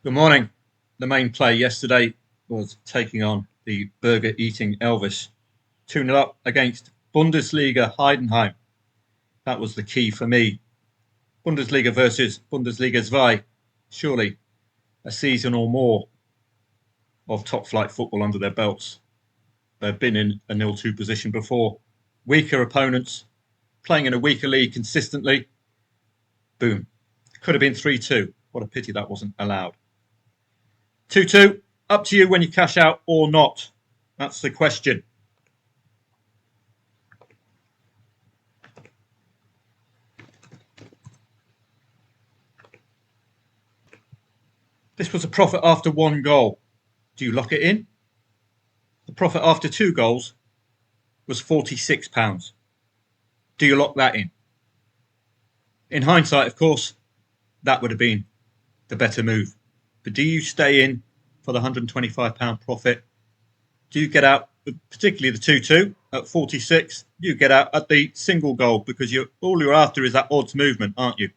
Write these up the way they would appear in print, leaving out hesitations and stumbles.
Good morning. The main play yesterday was taking on the burger-eating Elvis. 2-0 up against Bundesliga Heidenheim. That was the key for me. Bundesliga versus Bundesliga 2. Surely a season or more of top-flight football under their belts. They've been in a 0-2 position before. Weaker opponents, playing in a weaker league consistently. Boom. Could have been 3-2. What a pity that wasn't allowed. 2-2, up to you when you cash out or not. That's the question. This was a profit after 1 goal. Do you lock it in? The profit after 2 goals was £46. Do you lock that in? In hindsight, of course, that would have been the better move. But do you stay in for the £125 profit? Do you get out, particularly the 2-2 at 46? You get out at the single goal because all you're after is that odds movement, aren't you?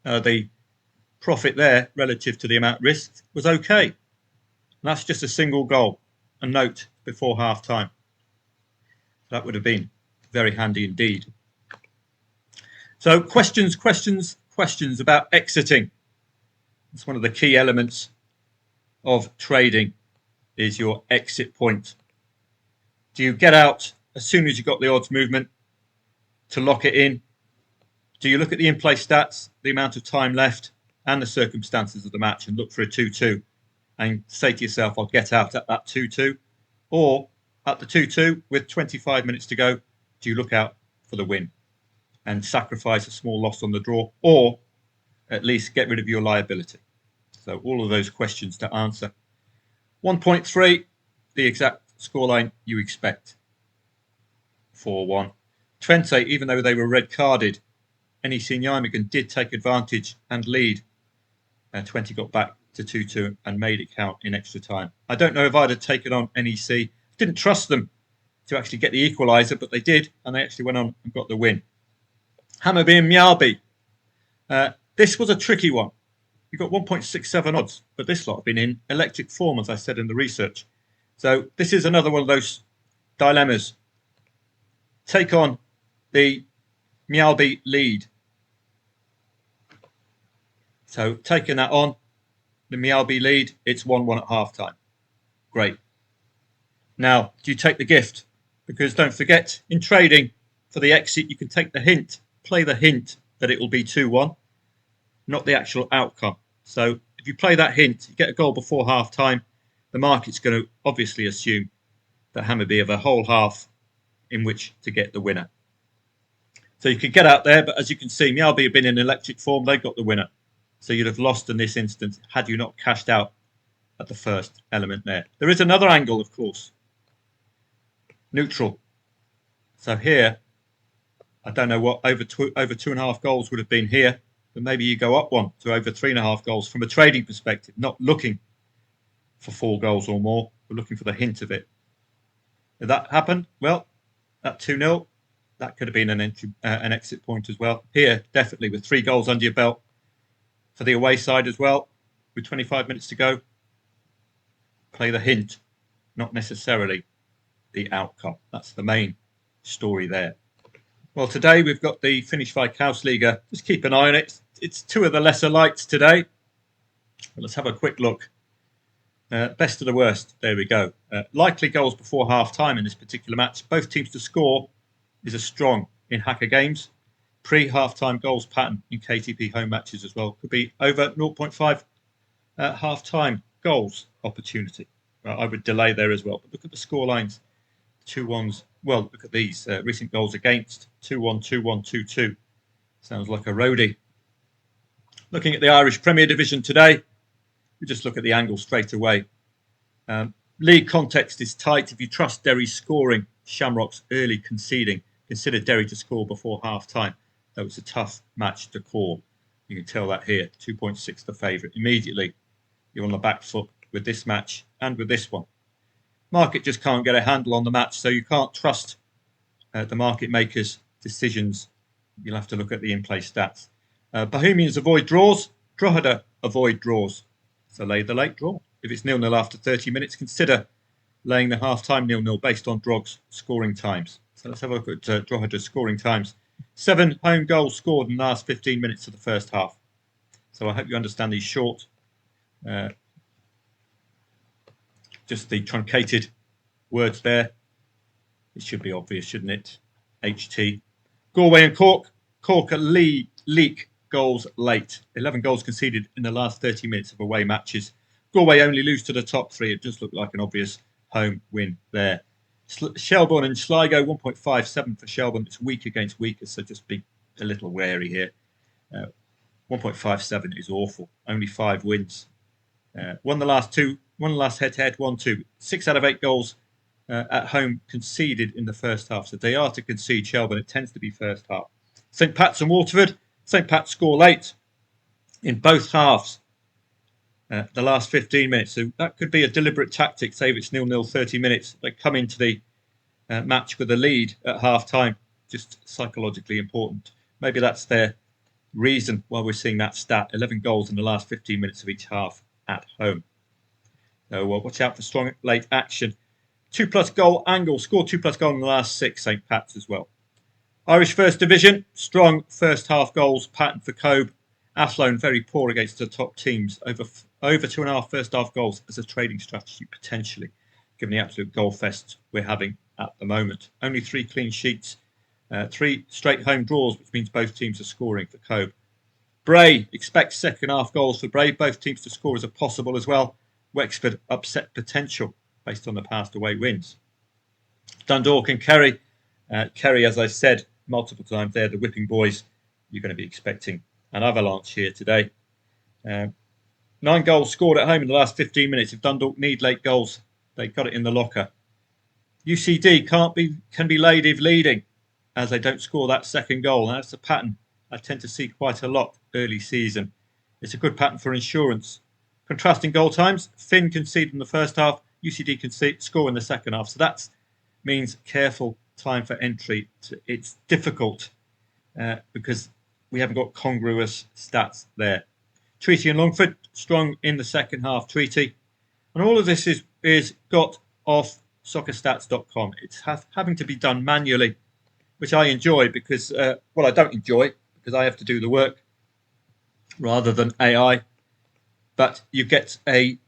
The profit there relative to the amount risked was okay. And that's just a single goal. A note before half time. That would have been very handy indeed. So questions about exiting. It's one of the key elements of trading is your exit point. Do you get out as soon as you got the odds movement to lock it in? Do you look at the in-play stats, the amount of time left and the circumstances of the match and look for a 2-2 and say to yourself, I'll get out at that 2-2? Or at the 2-2 with 25 minutes to go, do you look out for the win and sacrifice a small loss on the draw, or at least get rid of your liability? So all of those questions to answer. 1.3, the exact scoreline you expect. 4-1. Twente, even though they were red carded, NEC Nijmegen did take advantage and lead. Twente got back to 2-2 and made it count in extra time. I don't know if I'd have taken on NEC. Didn't trust them to actually get the equaliser, but they did, and they actually went on and got the win. Hammarby and Mjällby. This was a tricky one. You got 1.67 odds, but this lot have been in electric form, as I said in the research. So this is another one of those dilemmas. Take on the Mjällby lead. So taking that on, the Mjällby lead, it's 1-1 at half time. Great. Now, do you take the gift? Because don't forget, in trading, for the exit, you can take the hint, play the hint that it will be 2-1. Not the actual outcome. So if you play that hint, you get a goal before half time, the market's going to obviously assume that Hammarby have a whole half in which to get the winner. So you could get out there, but as you can see, Mjällby have been in electric form, they got the winner. So you'd have lost in this instance had you not cashed out at the first element there. There is another angle, of course. Neutral. So here, I don't know what over 2.5 goals would have been here. But maybe you go up one to over 3.5 goals from a trading perspective, not looking for 4 goals or more, but looking for the hint of it. If that happened, well, that 2-0, that could have been an exit point as well. Here, definitely with 3 goals under your belt for the away side as well, with 25 minutes to go. Play the hint, not necessarily the outcome. That's the main story there. Well, today we've got the Finnish Veikkausliiga. Just keep an eye on it. It's 2 of the lesser lights today. Well, let's have a quick look. Best of the worst. There we go. Likely goals before half-time in this particular match. Both teams to score is a strong in Hacker Games. Pre-half-time goals pattern in KTP home matches as well. Could be over 0.5 half-time goals opportunity. I would delay there as well. But look at the score lines. 2-1s. Well, look at these recent goals against. 2-1, 2-1, 2-2. Sounds like a roadie. Looking at the Irish Premier Division today, we just look at the angle straight away. League context is tight. If you trust Derry's scoring, Shamrock's early conceding, consider Derry to score before half-time. That was a tough match to call. You can tell that here. 2.6 the favourite. Immediately, you're on the back foot with this match and with this one. Market just can't get a handle on the match, so you can't trust the market makers' decisions. You'll have to look at the in-play stats. Bohemians avoid draws. Drogheda avoid draws. So lay the late draw. If it's 0-0 after 30 minutes, consider laying the half-time 0-0 based on Drog's scoring times. So let's have a look at Drogheder's scoring times. 7 home goals scored in the last 15 minutes of the first half. So I hope you understand these short, just the truncated words there. It should be obvious, shouldn't it? HT. Galway and Cork. Cork leak goals late. 11 goals conceded in the last 30 minutes of away matches. Galway only lose to the top 3. It does look like an obvious home win there. Shelbourne and Sligo, 1.57 for Shelbourne. It's weak against weaker, so just be a little wary here. 1.57 is awful. Only 5 wins. Won the last head-to-head, 1-2. 6 out of 8 goals at home conceded in the first half. So they are to concede Shelbourne. It tends to be first half. St Pat's and Waterford. St Pat's score late in both halves. The last 15 minutes. So that could be a deliberate tactic. Say if it's 0-0, 30 minutes. They come into the match with a lead at half-time. Just psychologically important. Maybe that's their reason why we're seeing that stat. 11 goals in the last 15 minutes of each half at home. So watch out for strong late action. 2+ goal angle. Scored 2+ goal in the last 6, St Pat's as well. Irish First Division. Strong first half goals pattern for Cobe. Athlone very poor against the top teams. Over 2.5 first half goals as a trading strategy potentially, given the absolute goal fest we're having at the moment. Only 3 clean sheets. 3 straight home draws, which means both teams are scoring for Cobe. Bray, expect second half goals for Bray. Both teams to score as a possible as well. Wexford upset potential based on the past away wins. Dundalk and Kerry. Kerry, as I said multiple times, they're the whipping boys. You're going to be expecting an avalanche here today. 9 goals scored at home in the last 15 minutes. If Dundalk need late goals, they got it in the locker. UCD can be laid if leading, as they don't score that second goal. And that's a pattern I tend to see quite a lot early season. It's a good pattern for insurance. Contrasting goal times. Finn conceded in the first half. UCD score in the second half. So that means careful time for entry. It's difficult because we haven't got congruous stats there. Treaty and Longford, strong in the second half. Treaty. And all of this is got off soccerstats.com. It's having to be done manually, which I enjoy because, I don't enjoy because I have to do the work rather than AI. But you get a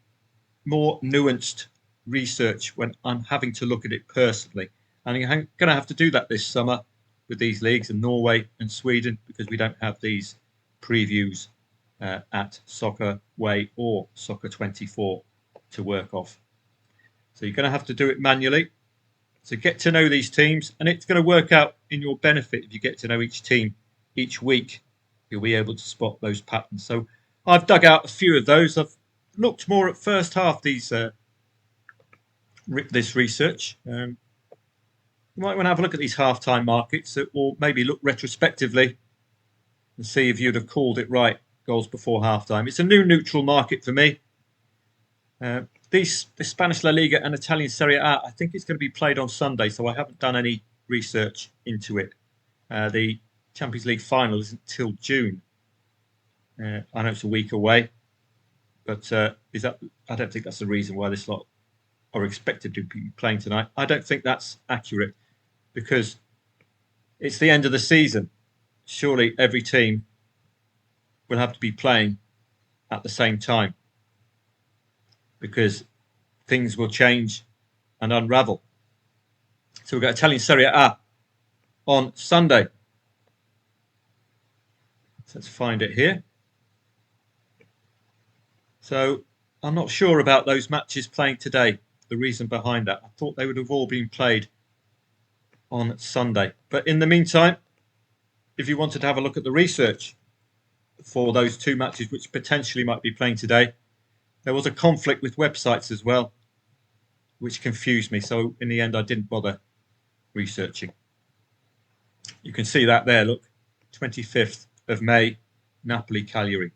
more nuanced research when I'm having to look at it personally. And I'm going to have to do that this summer with these leagues in Norway and Sweden because we don't have these previews at Soccer Way or Soccer 24 to work off. So you're going to have to do it manually. So get to know these teams, and it's going to work out in your benefit if you get to know each team each week. You'll be able to spot those patterns. So I've dug out a few of those. I've looked more at first half this research. You might want to have a look at these half-time markets, or maybe look retrospectively and see if you'd have called it right. Goals before half-time. It's a new neutral market for me. The Spanish La Liga and Italian Serie A, I think it's going to be played on Sunday, so I haven't done any research into it. The Champions League final isn't till June. I know it's a week away, but I don't think that's the reason why this lot are expected to be playing tonight. I don't think that's accurate because it's the end of the season. Surely every team will have to be playing at the same time because things will change and unravel. So we've got Italian Serie A on Sunday. So let's find it here. So I'm not sure about those matches playing today. The reason behind that, I thought they would have all been played on Sunday. But in the meantime, if you wanted to have a look at the research for those 2 matches which potentially might be playing today, there was a conflict with websites as well, which confused me. So in the end, I didn't bother researching. You can see that there, look, 25th of May, Napoli, Cagliari,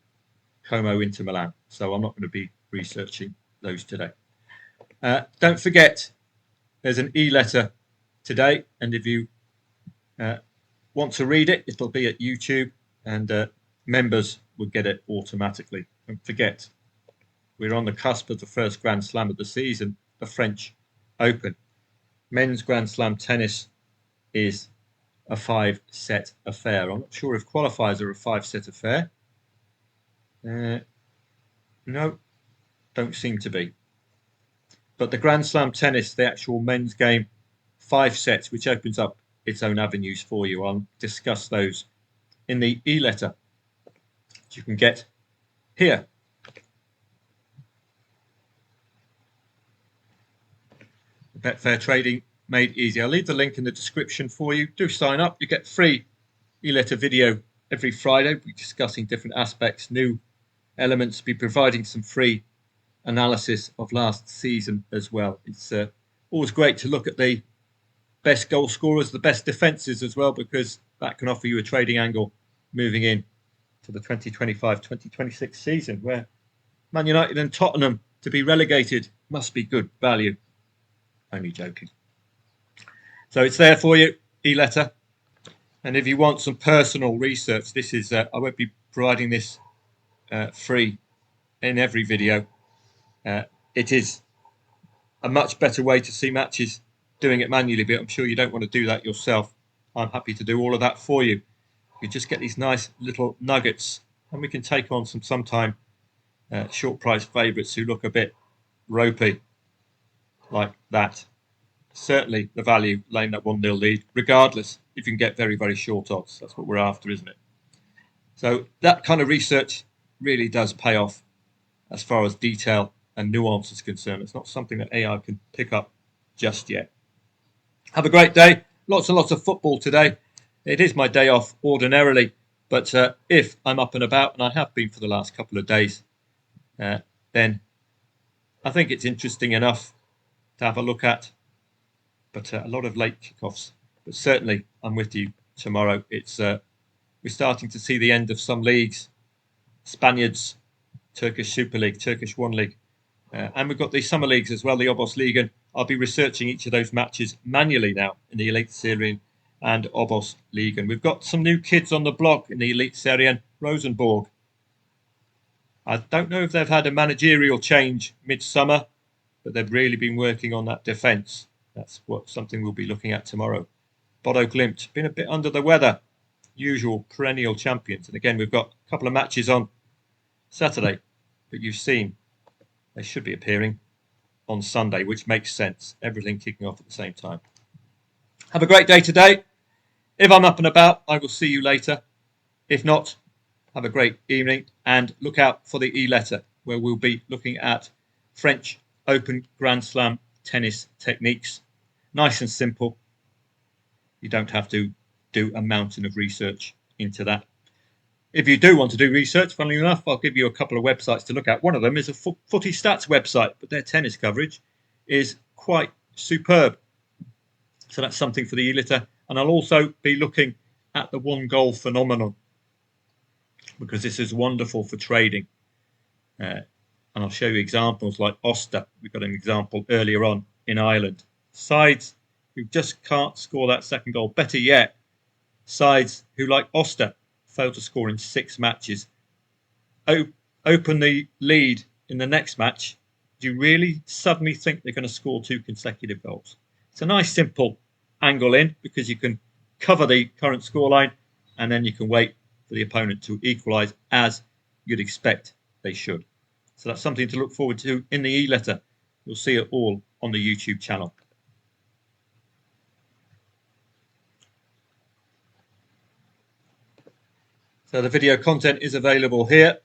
Como, Inter Milan. So I'm not going to be researching those today. Don't forget, there's an e-letter today, and if you want to read it, it'll be at YouTube, and members will get it automatically. Don't forget, We're on the cusp of the first Grand Slam of the season, the French Open. Men's Grand Slam tennis is a 5-set affair. I'm not sure if qualifiers are a 5-set affair. No, don't seem to be. But the Grand Slam tennis, the actual men's game, 5 sets, which opens up its own avenues for you. I'll discuss those in the e-letter that you can get here. Betfair Trading made easy. I'll leave the link in the description for you. Do sign up. You get free e-letter video every Friday. We'll be discussing different aspects, new elements, be providing some free analysis of last season as well. It's always great to look at the best goal scorers, the best defences as well, because that can offer you a trading angle moving in to the 2025-2026 season, where Man United and Tottenham to be relegated must be good value. Only joking. So it's there for you, e-letter. And if you want some personal research, this is I won't be providing this free in every video. It is a much better way to see matches doing it manually, but I'm sure you don't want to do that yourself. I'm happy to do all of that for you. You just get these nice little nuggets, and we can take on sometime short price favourites who look a bit ropey like that. Certainly the value laying that 1-0 lead, regardless if you can get very, very short odds. That's what we're after, isn't it? So that kind of research really does pay off as far as detail and nuance is concerned. It's not something that AI can pick up just yet. Have a great day. Lots and lots of football today. It is my day off ordinarily, but if I'm up and about, and I have been for the last couple of days, then I think it's interesting enough to have a look at. But a lot of late kickoffs. But certainly, I'm with you tomorrow. It's we're starting to see the end of some leagues. Spaniards, Turkish Super League, Turkish One League. And we've got the summer leagues as well, the Obos League. And I'll be researching each of those matches manually now in the Eliteserien and Obos League. And we've got some new kids on the block in the Eliteserien, Rosenborg. I don't know if they've had a managerial change mid-summer, but they've really been working on that defence. That's something we'll be looking at tomorrow. Bodo Glimt, been a bit under the weather. Usual perennial champions. And again, we've got a couple of matches on Saturday, but you've seen they should be appearing on Sunday, which makes sense. Everything kicking off at the same time. Have a great day today. If I'm up and about, I will see you later. If not, have a great evening and look out for the e-letter where we'll be looking at French Open Grand Slam tennis techniques. Nice and simple. You don't have to do a mountain of research into that. If you do want to do research, funnily enough, I'll give you a couple of websites to look at. One of them is a Footy Stats website, but their tennis coverage is quite superb. So that's something for the e-letter. And I'll also be looking at the 1-goal phenomenon, because this is wonderful for trading. And I'll show you examples like Oster. We've got an example earlier on in Ireland. Sides who just can't score that second goal. Better yet, sides who, like Oster, fail to score in 6 matches. Open the lead in the next match. Do you really suddenly think they're going to score 2 consecutive goals? It's a nice, simple angle in, because you can cover the current scoreline and then you can wait for the opponent to equalise, as you'd expect they should. So that's something to look forward to in the e-letter. You'll see it all on the YouTube channel. So the video content is available here,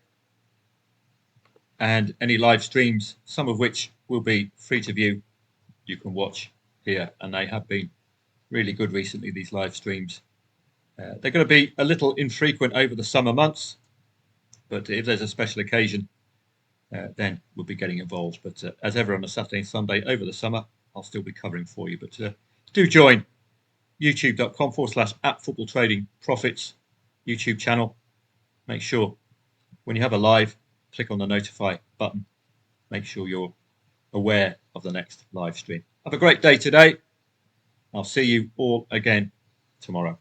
and any live streams, some of which will be free to view, you can watch here, and they have been really good recently, these live streams. They're going to be a little infrequent over the summer months, but if there's a special occasion, then we'll be getting involved. But as ever on a Saturday and Sunday over the summer, I'll still be covering for you. But do join youtube.com/@footballtradingprofits YouTube channel. Make sure when you have a live, click on the notify button. Make sure you're aware of the next live stream. Have a great day today. I'll see you all again tomorrow.